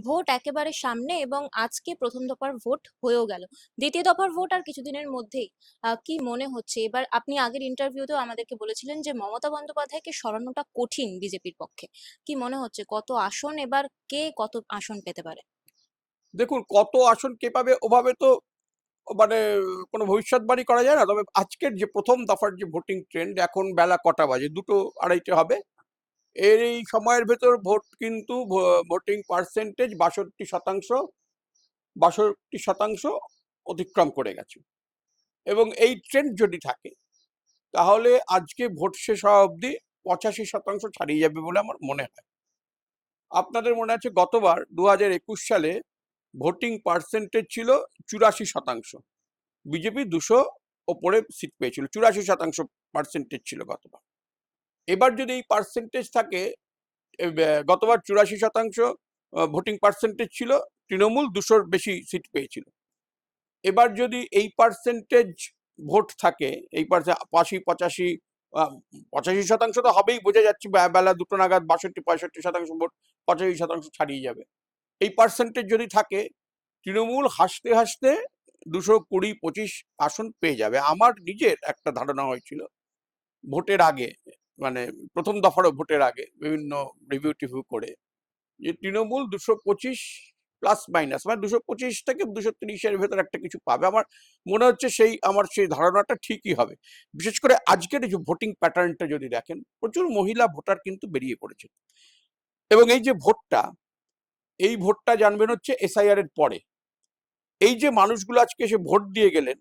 Vote একেবারে সামনে এবং আজকে প্রথম দফার ভোট হয়েও গেল। দ্বিতীয় দফার ভোট আর কিছুদিনের মধ্যেই। কি মনে হচ্ছে এবার? আপনি আগের ইন্টারভিউতেও আমাদেরকে বলেছিলেন যে মমতা বন্দ্যোপাধ্যায়কে সরানোটা কঠিন বিজেপির পক্ষে। কি মনে হচ্ছে কত আসন এবার, কে কত আসন পেতে পারে? দেখুন, কত আসন কে পাবে ওভাবে তো মানে কোনো ভবিষ্যৎবাণী করা যায় না। তবে আজকের যে প্রথম দফার যে ভোটিং ট্রেন্ড, এখন বেলা কটা বাজে, 2:30 হবে। এই সময়ের ভেতর ভোট কিন্তু ভোটিং পার্সেন্টেজ 62%, 62% অতিক্রম করে গেছে। এবং এই ট্রেন্ড যদি থাকে তাহলে আজকে ভোট শেষ হওয়া অবধি 85% ছাড়িয়ে যাবে বলে আমার মনে হয়। আপনাদের মনে আছে গতবার 2021 সালে ভোটিং পার্সেন্টেজ ছিল 84%। বিজেপি 200 ওপরে সিট পেয়েছিল, 84% পার্সেন্টেজ ছিল গতবার। এবার যদি এই পার্সেন্টেজ থাকে, গতবার 84% ভোটিং পার্সেন্টেজ ছিল, তৃণমূল 200-র বেশি সিট পেয়েছিল। এবার যদি এই পার্সেন্টেজ ভোট থাকে, এই 85-85, 85% তো হবেই, বোঝা যাচ্ছে বেলা 2টো নাগাদ 62-65% ভোট 85% ছাড়িয়ে যাবে। এই পার্সেন্টেজ যদি থাকে, তৃণমূল হাসতে হাসতে 220-25 আসন পেয়ে যাবে। আমার নিজের একটা ধারণা হয়েছিল ভোটের আগে, মানে প্রথম দফারও ভোটের আগে বিভিন্ন রিভিউ টিভিউ করে, যে তৃণমূল 225 প্লাস মাইনাস মানে 225 থেকে 230-এর ভেতর একটা কিছু পাবে। আমার মনে হচ্ছে আমার সেই ধারণাটা ঠিকই হবে। বিশেষ করে আজকের এই যে ভোটিং প্যাটার্নটা যদি দেখেন, প্রচুর মহিলা ভোটার কিন্তু বেরিয়ে পড়েছে। এবং এই যে ভোটটা, এই ভোটটা জানবেন হচ্ছে এসআইআর এর পরে। এই যে মানুষগুলো আজকে এসে ভোট দিয়ে গেলেন,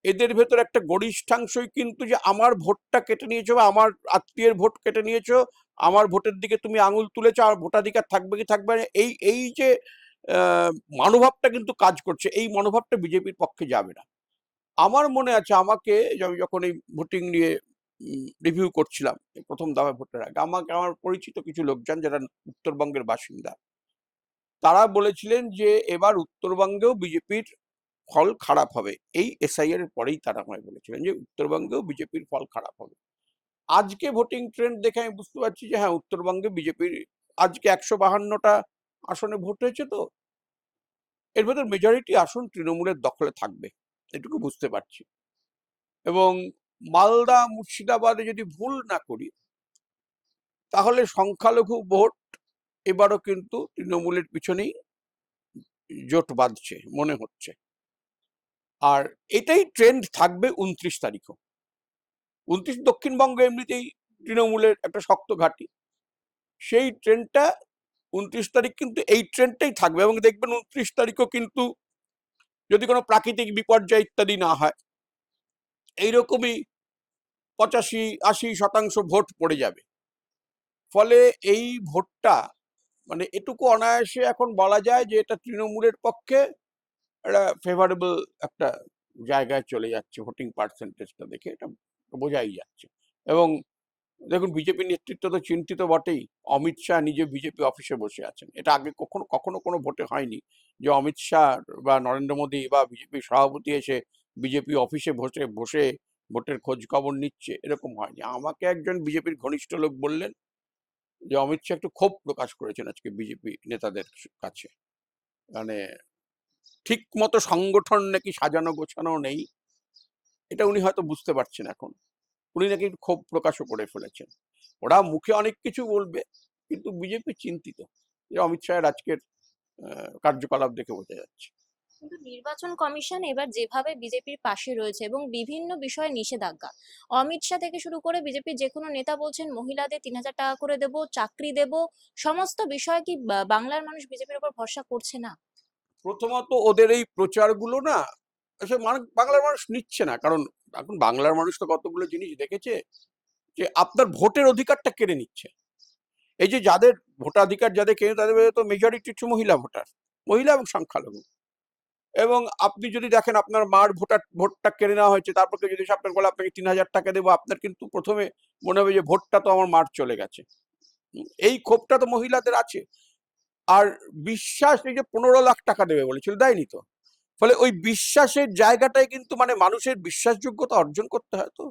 এদের ভেতর একটা গরিষ্ঠাংশই কিন্তু যে আমার ভোটটা কেটে নিয়েছো বা আমার আত্মীয়ের ভোট কেটে নিয়েছো, আমার ভোটের দিকে তুমি আঙুল তুলেছো, আর ভোটাধিকার থাকবে কি থাকবে না, এই এই যে মনোভাবটা কিন্তু কাজ করছে। এই মনোভাবটা বিজেপির পক্ষে যাবে না। আমার মনে আছে, আমাকে যখন এই ভোটিং নিয়ে রিভিউ করছিলাম প্রথম দফা ভোটের আগে, আমাকে আমার পরিচিত কিছু লোকজন যারা উত্তরবঙ্গের বাসিন্দা, তারা বলেছিলেন যে এবার উত্তরবঙ্গেও বিজেপির ফল খারাপ হবে। এই এসআইআর এর পরেই তারা আমায় বলেছিলেন যে উত্তরবঙ্গেও বিজেপির ফল খারাপ হবে। আজকে ভোটিং ট্রেন্ড দেখে আমি বুঝতে পারছি যে হ্যাঁ, উত্তরবঙ্গে বিজেপির আজকে 152টা আসনে ভোট হয়েছে, তো এর ভেতর মেজরিটি আসন তৃণমূলের দখলে থাকবে, এটুকু বুঝতে পারছি। এবং মালদা মুর্শিদাবাদে যদি ভুল না করি, তাহলে সংখ্যালঘু ভোট এবারও কিন্তু তৃণমূলের পিছনেই জোট বাঁধছে মনে হচ্ছে। আর এটাই ট্রেন্ড থাকবে 29 তারিখও। 29 দক্ষিণবঙ্গ এমনিতেই তৃণমূলের একটা শক্ত ঘাঁটি, সেই ট্রেন্ডটা 29 তারিখ কিন্তু এই ট্রেন্ডটাই থাকবে। এবং দেখবেন 29 তারিখও কিন্তু, যদি কোনো প্রাকৃতিক বিপর্যয় ইত্যাদি না হয়, এইরকমই 85-80% ভোট পড়ে যাবে। ফলে এই ভোটটা মানে এটুকু অনায়াসে এখন বলা যায় যে এটা তৃণমূলের পক্ষে একটা ফেভারেবল একটা জায়গায় চলে যাচ্ছে। ভোটিং পার্সেন্টেজটা দেখে এটা বোঝাই যাচ্ছে। এবং দেখুন, বিজেপি নেতৃত্ব তো চিন্তিত বটেই। অমিত শাহ নিজে বিজেপি অফিসে বসে আছেন। এটা আগে কখনো কখনো কোনো ভোটে হয়নি যে অমিত শাহ বা নরেন্দ্র মোদী বা বিজেপি সভাপতি এসে বিজেপি অফিসে বসে বসে ভোটের খোঁজ খবর নিচ্ছে, এরকম হয়নি। আমাকে একজন বিজেপির ঘনিষ্ঠ লোক বললেন যে অমিত শাহ একটু ক্ষোভ প্রকাশ করেছেন আজকে বিজেপি নেতাদের কাছে। মানে ঠিক মতো সংগঠন নাকি সাজানো গোছানো নেই, এটা উনি হয়তো বুঝতে পারছেন এখন। উনি নাকি একটু ক্ষোভ প্রকাশও করে ফেলেছেন। ওরা মুখে অনেক কিছু বলবে, কিন্তু বিজেপি চিন্তিত যে অমিত শাহের আজকের কার্যকলাপ দেখে বোঝা যাচ্ছে। কিন্তু নির্বাচন কমিশন এবার যেভাবে বিজেপির পাশে রয়েছে এবং বিভিন্ন বিষয়ে নিষেধাজ্ঞা, অমিত শাহ থেকে শুরু করে বিজেপির যে কোনো নেতা বলছেন মহিলাদের 3,000 টাকা করে দেব, চাকরি দেব, সমস্ত বিষয় কি বাংলার মানুষ বিজেপির উপর ভরসা করছে না? প্রথমত ওদের এই প্রচারগুলো না আসলে বাংলার মানুষ নিচ্ছে না। কারণ এখন বাংলার মানুষ তো কতগুলো জিনিস দেখেছে, যে আপনার ভোটের অধিকারটা কেড়ে নিচ্ছে। এই যে যাদের ভোটাধিকার যাদের কেড়ে, তাদের মধ্যে তো মেজরিটি হচ্ছে মহিলা ভোটার, মহিলা এবং সংখ্যালঘু। এবং আপনি যদি দেখেন আপনার মার ভোটটা কেড়ে নেওয়া হয়েছে, তারপর যদি আপনার বলে আপনাকে 3,000 টাকা দেবো, আপনার কিন্তু প্রথমে মনে হবে যে ভোটটা তো আমার মার চলে গেছে। এই ক্ষোভটা তো মহিলাদের আছে। আর বিশ্বাস, এই যে 15 লাখ টাকা দেবে বলেছিল, দেয়নি তো। ফলে ওই বিশ্বাসের জায়গাটায় কিন্তু মানে মানুষের বিশ্বাসযোগ্যতা অর্জন করতে হয়। তো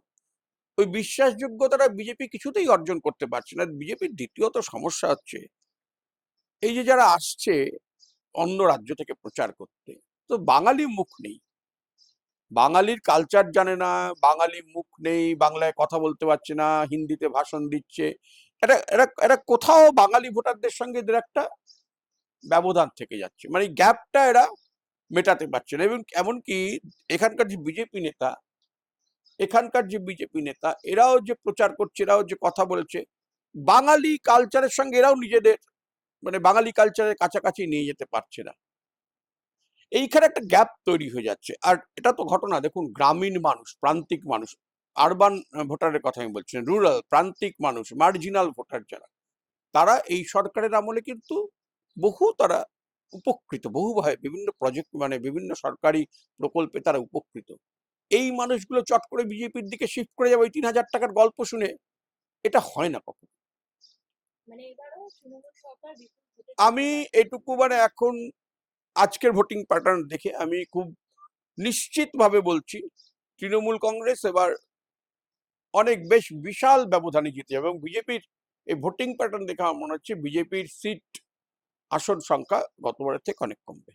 ওই বিশ্বাসযোগ্যতাটা বিজেপি কিছুতেই অর্জন করতে পারছে না। বিজেপির দ্বিতীয়ত সমস্যা হচ্ছে, এই যে যারা আসছে অন্য রাজ্য থেকে প্রচার করতে। তো বাঙালি মুখ নেই, বাঙালির কালচার জানে না, বাঙালি মুখ নেই, বাংলায় কথা বলতে পারছে না, হিন্দিতে ভাষণ দিচ্ছে। এটা এটা এটা কোথাও বাঙালি ভোটারদের সঙ্গে এদের একটা ব্যবধান থেকে যাচ্ছে, মানে গ্যাপটা এরা মেটাতে পারছে না। এবং এমনকি এখানকার যে বিজেপি নেতা এরাও যে প্রচার করছে, এরাও যে কথা বলছে, বাঙালি কালচারের সঙ্গে এরাও নিজেদের মানে বাঙালি কালচারের কাছাকাছি নিয়ে যেতে পারছে না। এইখানে একটা গ্যাপ তৈরি হয়ে যাচ্ছে। আর এটা তো ঘটনা, দেখুন গ্রামীণ মানুষ, প্রান্তিক মানুষ, আরবান ভোটারের কথা আমি বলছি, রুরাল প্রান্তিক মানুষ, মার্জিনাল ভোটার যারা, তারা এই সরকারের আমলে কিন্তু তারা উপকৃত, বহুভাবে বিভিন্ন প্রজেক্ট মানে বিভিন্ন সরকারি প্রকল্পে তারা উপকৃত। এই মানুষগুলো চট করে বিজেপির দিকে শিফট করে যাবে ওই ৩,০০০ টাকার গল্প শুনে, এটা হয় না কখনো। মানে এবারও তৃণমূল সরকার বিপুল ভোটে আমি এটুকু মানে এখন আজকের ভোটিং প্যাটার্ন দেখে আমি খুব নিশ্চিতভাবে বলছি তৃণমূল কংগ্রেস এবার অনেক বেশ বিশাল ব্যবধানে জিতে যাবে। এবং বিজেপির এই ভোটিং প্যাটার্ন দেখে আমার মনে হচ্ছে বিজেপির সিট আসন সংখ্যা গতবারের থেকে অনেক কমবে।